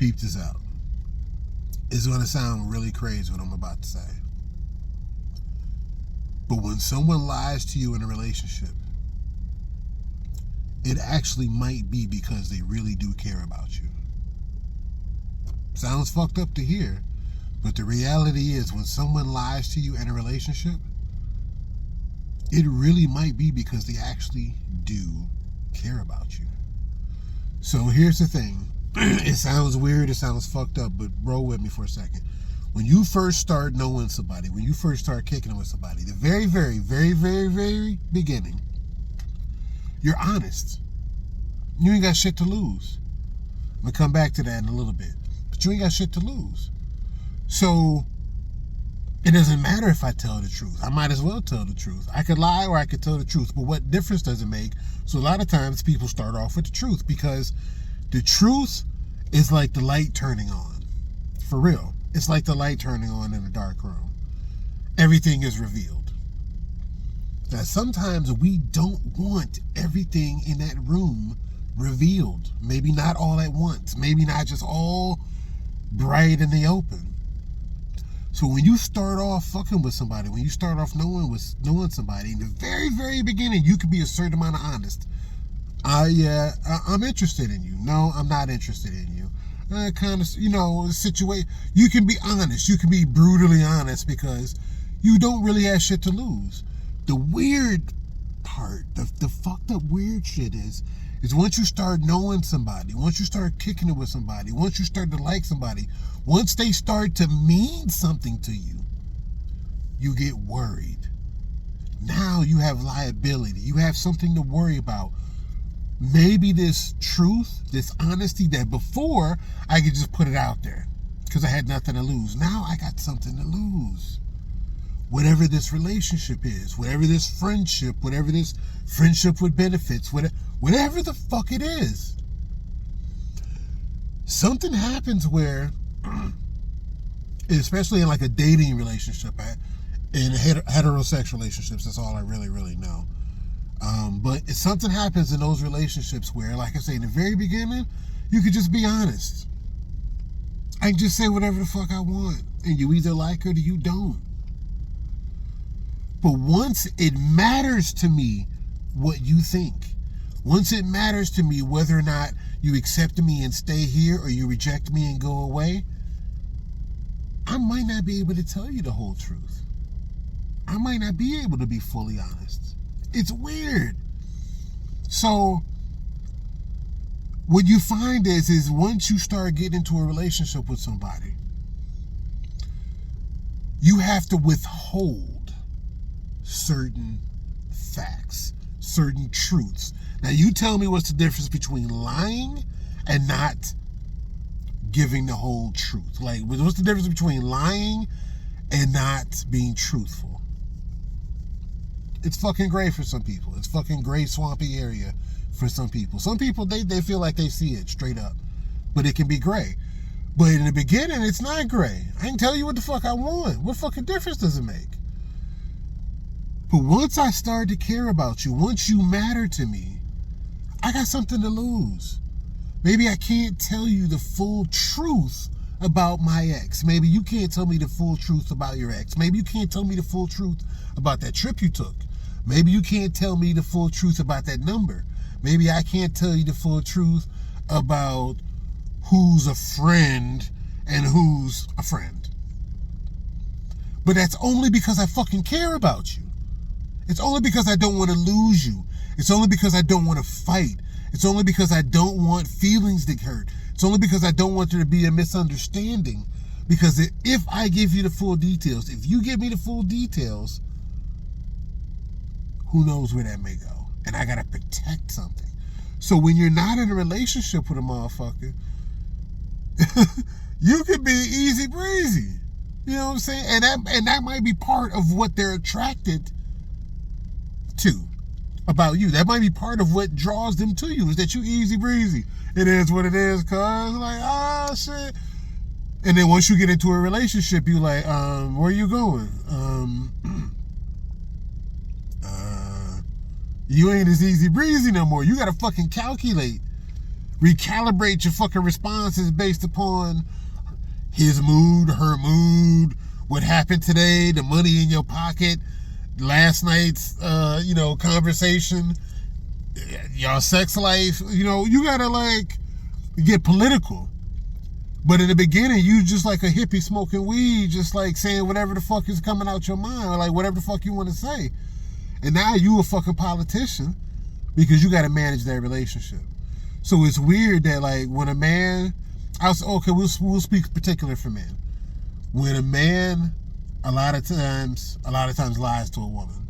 Peep this out. It's going to sound really crazy what I'm about to say. But when someone lies to you in a relationship, it actually might be because they really do care about you. Sounds fucked up to hear, but the reality is when someone lies to you in a relationship, it really might be because they actually do care about you. So here's the thing. It sounds weird, it sounds fucked up, but roll with me for a second. When you first start knowing somebody, when you first start kicking it with somebody, the very, very, very, very, very beginning, you're honest. You ain't got shit to lose. I'm going to come back to that in a little bit. But you ain't got shit to lose. So it doesn't matter if I tell the truth. I might as well tell the truth. I could lie or I could tell the truth. But what difference does it make? So a lot of times people start off with the truth because the truth is like the light turning on. For real. It's like the light turning on in a dark room. Everything is revealed. Now, sometimes we don't want everything in that room revealed. Maybe not all at once. Maybe not just all bright in the open. So when you start off fucking with somebody, when you start off knowing somebody, in the very, very beginning, you could be a certain amount of honest. I'm interested in you. No, I'm not interested in you. Situation. You can be honest. You can be brutally honest because you don't really have shit to lose. The weird part, the fucked up weird shit is once you start knowing somebody, once you start kicking it with somebody, once you start to like somebody, once they start to mean something to you, you get worried. Now you have liability. You have something to worry about. Maybe this truth, this honesty that before I could just put it out there because I had nothing to lose. Now I got something to lose. Whatever this relationship is, whatever this friendship with benefits, whatever the fuck it is. Something happens where, especially in like a dating relationship, in heterosexual relationships, that's all I really, really know. But if something happens in those relationships where, like I say, in the very beginning, you could just be honest. I can just say whatever the fuck I want. And you either like her or you don't. But once it matters to me what you think, once it matters to me whether or not you accept me and stay here or you reject me and go away, I might not be able to tell you the whole truth. I might not be able to be fully honest. It's weird. So what you find is once you start getting into a relationship with somebody, you have to withhold certain facts, certain truths. Now you tell me what's the difference between lying and not giving the whole truth. Like, what's the difference between lying and not being truthful? It's fucking gray for some people. It's fucking gray, swampy area for some people. Some people, they feel like they see it straight up. But it can be gray. But in the beginning, it's not gray. I can tell you what the fuck I want. What fucking difference does it make? But once I start to care about you, once you matter to me, I got something to lose. Maybe I can't tell you the full truth about my ex. Maybe you can't tell me the full truth about your ex. Maybe you can't tell me the full truth about that trip you took. Maybe you can't tell me the full truth about that number. Maybe I can't tell you the full truth about who's a friend and who's a friend. But that's only because I fucking care about you. It's only because I don't want to lose you. It's only because I don't want to fight. It's only because I don't want feelings to hurt. It's only because I don't want there to be a misunderstanding. Because if I give you the full details, if you give me the full details, who knows where that may go? And I got to protect something. So when you're not in a relationship with a motherfucker, you could be easy breezy. You know what I'm saying? And that might be part of what they're attracted to about you. That might be part of what draws them to you, is that you easy breezy. It is what it is, cuz. Like, ah, shit. And then once you get into a relationship, you like, where you going? You ain't as easy breezy no more. You gotta fucking calculate Recalibrate your fucking responses based upon his mood, her mood, what happened today, the money in your pocket, last night's, conversation, your sex life. You gotta, like, get political. But in the beginning, you just like a hippie smoking weed, just like saying whatever the fuck is coming out your mind, or like whatever the fuck you want to say. And now you a fucking politician because you got to manage that relationship. So it's weird that, like, when a man, we'll speak particular for men. When a man a lot of times lies to a woman,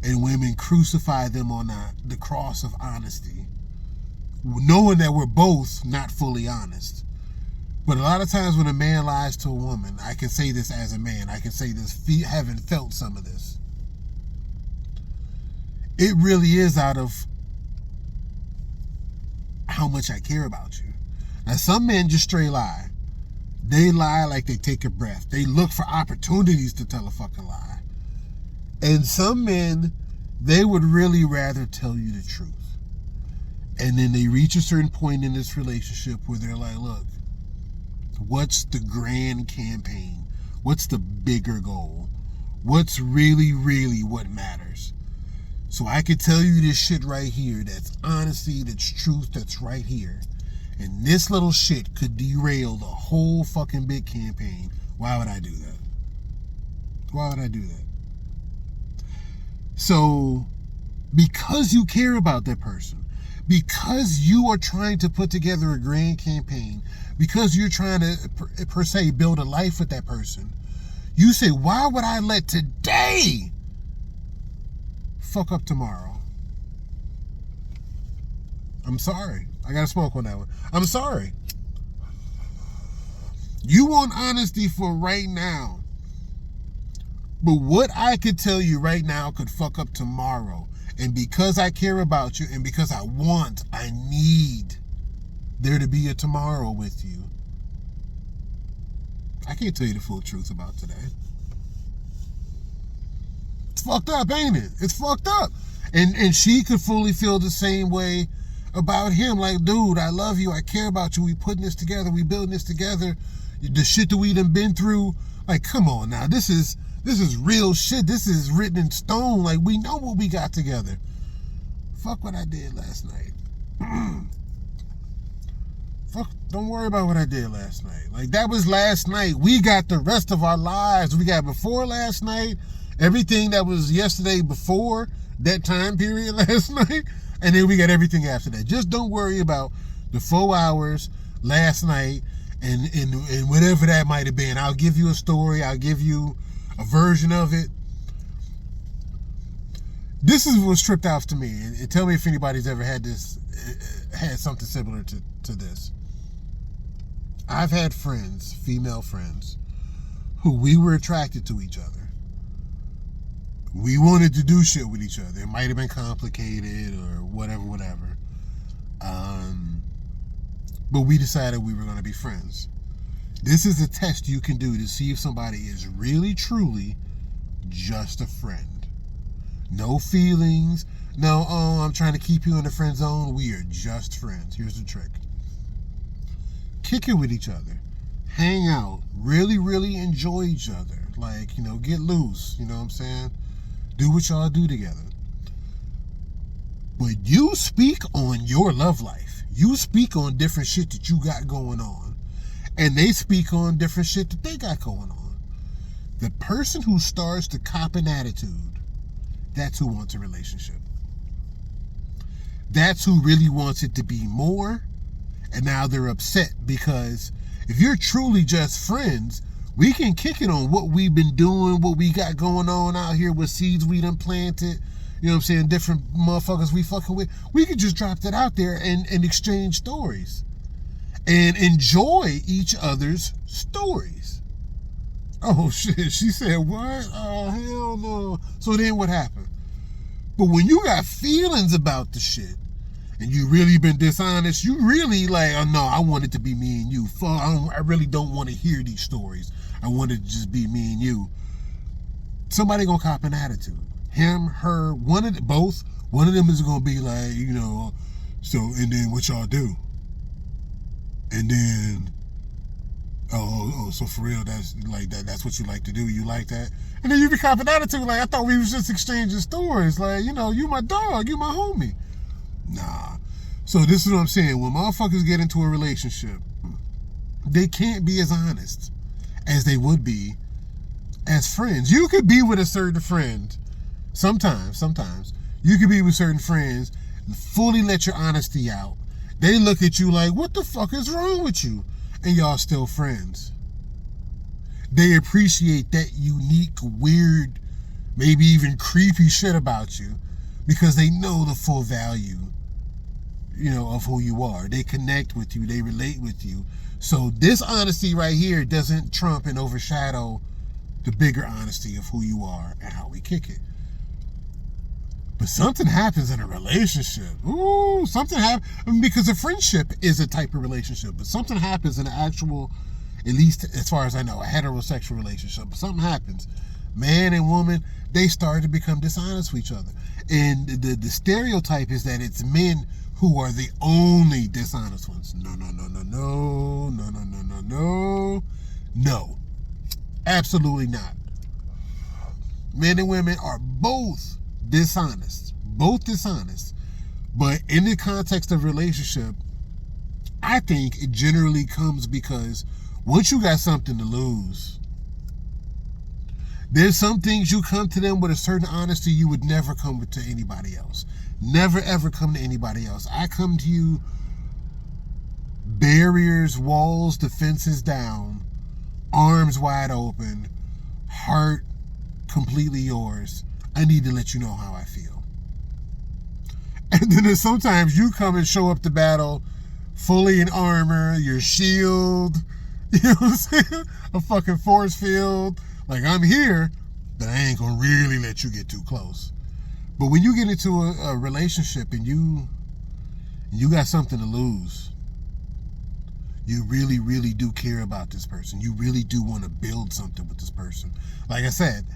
and women crucify them on the cross of honesty, knowing that we're both not fully honest. But a lot of times when a man lies to a woman, I can say this as a man, I can say this having felt some of this, it really is out of how much I care about you. Now, some men just straight lie. They lie like they take a breath. They look for opportunities to tell a fucking lie. And some men, they would really rather tell you the truth. And then they reach a certain point in this relationship where they're like, look, what's the grand campaign? What's the bigger goal? What's really, really what matters? So I could tell you this shit right here that's honesty, that's truth, that's right here. And this little shit could derail the whole fucking big campaign. Why would I do that? Why would I do that? So, because you care about that person, because you are trying to put together a grand campaign, because you're trying to, per se, build a life with that person, you say, why would I let today fuck up tomorrow? I'm sorry. I gotta smoke on that one. I'm sorry. You want honesty for right now. But what I could tell you right now could fuck up tomorrow. And because I care about you, and because I need there to be a tomorrow with you, I can't tell you the full truth about today. It's fucked up, ain't it? It's fucked up. And she could fully feel the same way about him. Like, dude, I love you. I care about you. We putting this together. We building this together. The shit that we done been through. Like, come on now. This is real shit. This is written in stone. Like, we know what we got together. Fuck what I did last night. Fuck, don't worry about what I did last night. Like, that was last night. We got the rest of our lives. We got before last night, everything that was yesterday before that time period last night, and then we got everything after that. Just don't worry about the 4 hours last night and whatever that might have been. I'll give you a story. I'll give you a version of it. This is what stripped out to me. And tell me if anybody's ever had something similar to this. I've had friends, female friends, who we were attracted to each other. We wanted to do shit with each other. It might have been complicated or whatever. But we decided we were going to be friends. This is a test you can do to see if somebody is really, truly just a friend. No feelings. No, I'm trying to keep you in the friend zone. We are just friends. Here's the trick. Kick it with each other. Hang out. Really, really enjoy each other. Like, get loose. You know what I'm saying? Do what y'all do together. But you speak on your love life. You speak on different shit that you got going on. And they speak on different shit that they got going on. The person who starts to cop an attitude, that's who wants a relationship. That's who really wants it to be more. And now they're upset because if you're truly just friends, we can kick it on what we've been doing, what we got going on out here, what seeds we done planted, you know what I'm saying, different motherfuckers we fucking with. We could just drop that out there and exchange stories and enjoy each other's stories. Oh shit, she said what? Oh hell no. So then what happened? But when you got feelings about the shit and you really been dishonest, you really like, oh no, I want it to be me and you. I really don't want to hear these stories. I want it to just be me and you. Somebody gonna cop an attitude. Him, her, both. One of them is gonna be like, So, and then what y'all do? And then, so for real, that's like that. That's what you like to do. You like that, and then you be copping attitude. Like, I thought we was just exchanging stories. Like, you my dog, you my homie. Nah. So this is what I'm saying. When motherfuckers get into a relationship, they can't be as honest as they would be as friends. You could be with a certain friend. Sometimes you could be with certain friends, fully let your honesty out. They look at you like, what the fuck is wrong with you? And y'all still friends. They appreciate that unique, weird, maybe even creepy shit about you because they know the full value, of who you are. They connect with you. They relate with you. So this honesty right here doesn't trump and overshadow the bigger honesty of who you are and how we kick it. But something happens in a relationship. Ooh, something happens. Because a friendship is a type of relationship. But something happens in an actual, at least as far as I know, a heterosexual relationship. But something happens. Man and woman, they start to become dishonest with each other. And the stereotype is that it's men who are the only dishonest ones. No. Absolutely not. Men and women are both dishonest. But in the context of relationship, I think it generally comes because once you got something to lose, there's some things you come to them with a certain honesty you would never come to anybody else. Never ever come to anybody else. I come to you, barriers, walls, defenses down, arms wide open, heart completely yours. I need to let you know how I feel. And then there's sometimes you come and show up to battle fully in armor, your shield, you know what I'm saying? A fucking force field. Like, I'm here, but I ain't gonna really let you get too close. But when you get into a relationship and you got something to lose, you really, really do care about this person. You really do want to build something with this person. Like I said,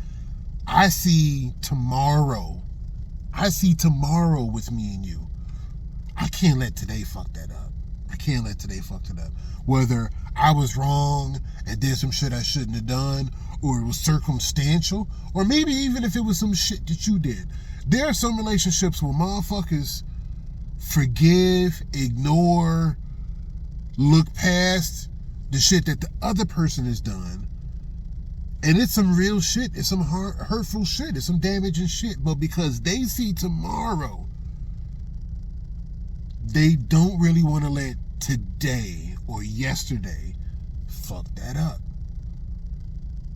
I see tomorrow with me and you. I can't let today fuck that up. Whether I was wrong and did some shit I shouldn't have done, or it was circumstantial, or maybe even if it was some shit that you did. There are some relationships where motherfuckers forgive, ignore, look past the shit that the other person has done. And it's some real shit. It's some hurtful shit. It's some damaging shit. But because they see tomorrow, they don't really want to let today or yesterday fuck that up.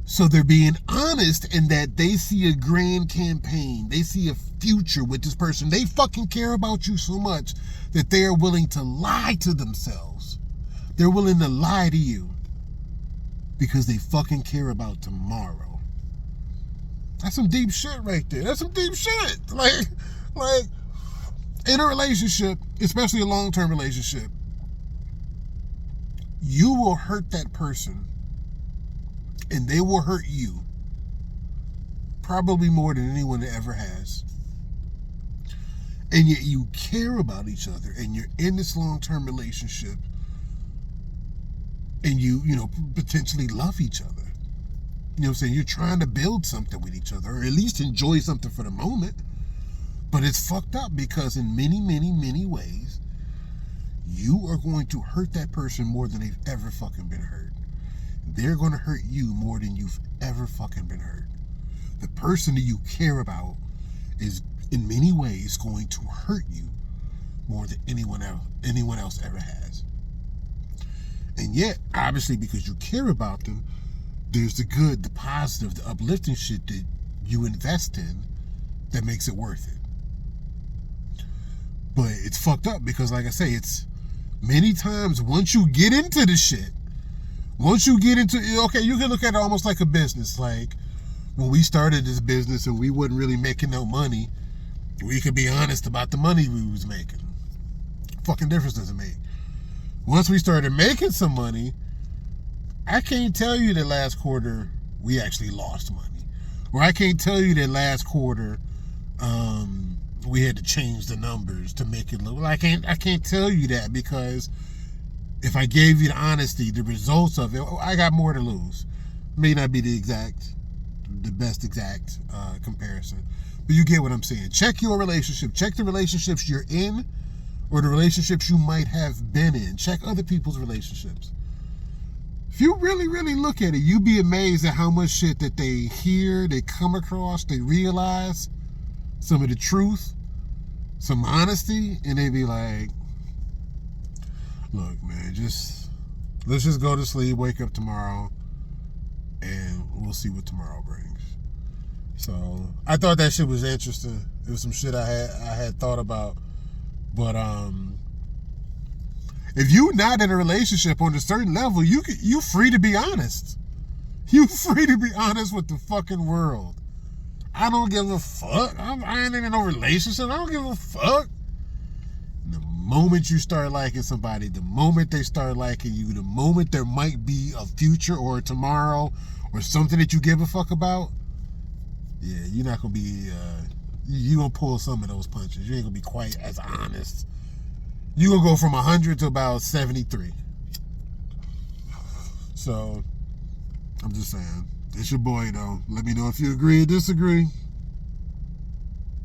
So they're being honest in that they see a grand campaign. They see a future with this person. They fucking care about you so much that they are willing to lie to themselves. They're willing to lie to you because they fucking care about tomorrow. That's some deep shit right there. That's some deep shit. Like in a relationship, especially a long-term relationship, you will hurt that person and they will hurt you probably more than anyone ever has. And yet you care about each other and you're in this long-term relationship and you potentially love each other. You know what I'm saying? You're trying to build something with each other, or at least enjoy something for the moment. But it's fucked up because in many, many, many ways, you are going to hurt that person more than they've ever fucking been hurt. They're going to hurt you more than you've ever fucking been hurt. The person that you care about is in many ways going to hurt you more than anyone else ever has. And yet, obviously, because you care about them, there's the good, the positive, the uplifting shit that you invest in that makes it worth it. But it's fucked up because, like I say, it's many times once you get into the shit, okay, you can look at it almost like a business. Like when we started this business and we wasn't really making no money, we could be honest about the money we was making. Fucking difference doesn't make. Once we started making some money, I can't tell you that last quarter we actually lost money. Or I can't tell you that last quarter we had to change the numbers to make it look. Well, I can't tell you that, because if I gave you the honesty, the results of it, I got more to lose. May not be the best exact comparison, but you get what I'm saying. Check your relationship. Check the relationships you're in, or the relationships you might have been in. Check other people's relationships. If you really, really look at it, you'd be amazed at how much shit that they hear, they come across, they realize some of the truth, some honesty, and they be like, look, man, let's just go to sleep, wake up tomorrow, and we'll see what tomorrow brings. So I thought that shit was interesting. It was some shit I had thought about. But if you're not in a relationship on a certain level, you free to be honest. You free to be honest with the fucking world. I don't give a fuck. I ain't in no relationship. I don't give a fuck. The moment you start liking somebody, the moment they start liking you, the moment there might be a future or a tomorrow or something that you give a fuck about, yeah, you're not gonna be. You gonna pull some of those punches. You ain't gonna be quite as honest. You gonna go from 100 to about 73. So, I'm just saying. It's your boy, though. Let me know if you agree or disagree.